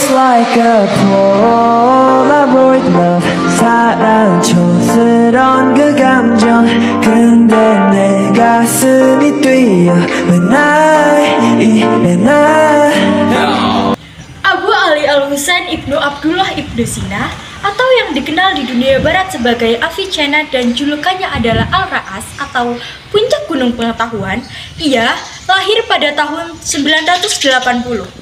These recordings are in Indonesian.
like a Polaroid love 사랑초스러운 그 감정 근데 내 가슴이 뛰어 when I 이래 나 Abu Ali Al-Husain Ibnu Abdullah Ibnu Sina atau yang dikenal di dunia barat sebagai Avicenna dan julukannya adalah Al-Ra'as atau puncak gunung pengetahuan. Ia lahir pada tahun 980.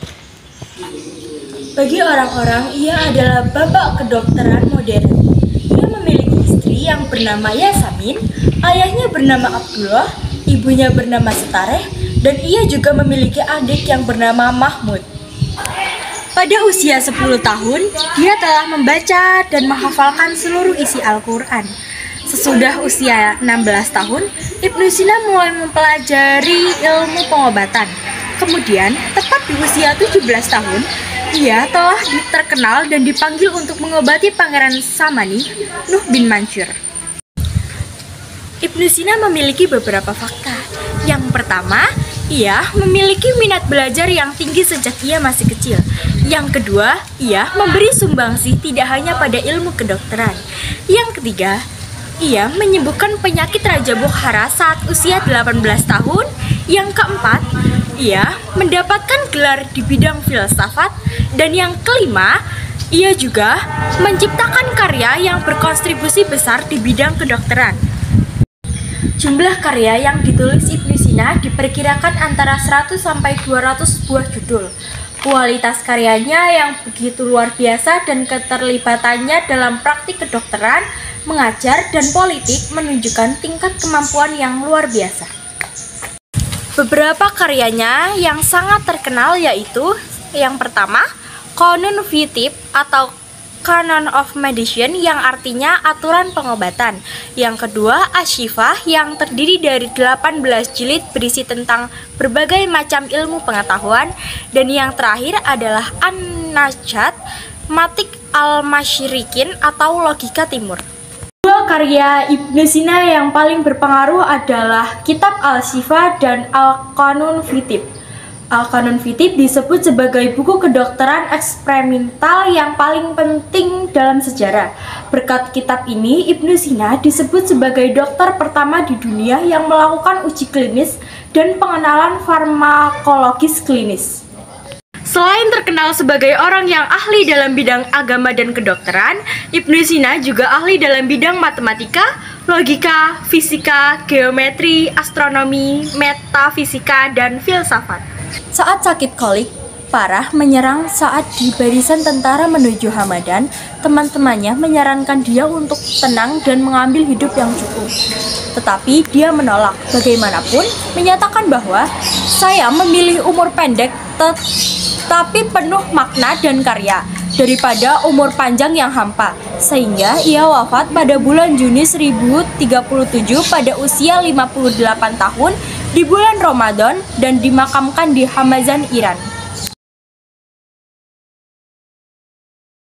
Bagi orang-orang, ia adalah bapak kedokteran modern. Ia memiliki istri yang bernama Yasamin, ayahnya bernama Abdullah, ibunya bernama Setareh, dan ia juga memiliki adik yang bernama Mahmud. Pada usia 10 tahun, dia telah membaca dan menghafalkan seluruh isi Al-Quran. Sesudah usia 16 tahun, Ibnu Sina mulai mempelajari ilmu pengobatan. Kemudian, tepat di usia 17 tahun, ia telah terkenal dan dipanggil untuk mengobati Pangeran Samani, Nuh bin Mansur. Ibnu Sina memiliki beberapa fakta. Yang pertama, ia memiliki minat belajar yang tinggi sejak ia masih kecil. Yang kedua, ia memberi sumbangsih tidak hanya pada ilmu kedokteran. Yang ketiga, ia menyembuhkan penyakit Raja Bukhara saat usia 18 tahun. Yang keempat, ia mendapatkan gelar di bidang filsafat. Dan yang kelima, ia juga menciptakan karya yang berkontribusi besar di bidang kedokteran. Jumlah karya yang ditulis Ibnu Sina diperkirakan antara 100 sampai 200 buah judul. Kualitas karyanya yang begitu luar biasa dan keterlibatannya dalam praktik kedokteran, mengajar, dan politik menunjukkan tingkat kemampuan yang luar biasa. Beberapa karyanya yang sangat terkenal yaitu yang pertama, Qanun fi Tibb atau Canon of Medicine yang artinya aturan pengobatan. Yang kedua, Asy-Syifah yang terdiri dari 18 jilid berisi tentang berbagai macam ilmu pengetahuan. Dan yang terakhir adalah An-Najat Matik Al-Masyrikin atau Logika Timur. Dua karya Ibnu Sina yang paling berpengaruh adalah Kitab Al-Syifa dan Al-Qanun fi Tibb. Al-Qanun fi Tibb disebut sebagai buku kedokteran eksperimental yang paling penting dalam sejarah. Berkat kitab ini, Ibnu Sina disebut sebagai dokter pertama di dunia yang melakukan uji klinis dan pengenalan farmakologis klinis. Selain terkenal sebagai orang yang ahli dalam bidang agama dan kedokteran, Ibnu Sina juga ahli dalam bidang matematika, logika, fisika, geometri, astronomi, metafisika, dan filsafat. Saat sakit kolik parah menyerang saat di barisan tentara menuju Hamadan, teman-temannya menyarankan dia untuk tenang dan mengambil hidup yang cukup. Tetapi dia menolak, bagaimanapun menyatakan bahwa saya memilih umur pendek tapi penuh makna dan karya daripada umur panjang yang hampa. Sehingga ia wafat pada bulan Juni 1037 pada usia 58 tahun di bulan Ramadan dan dimakamkan di Hamadan, Iran.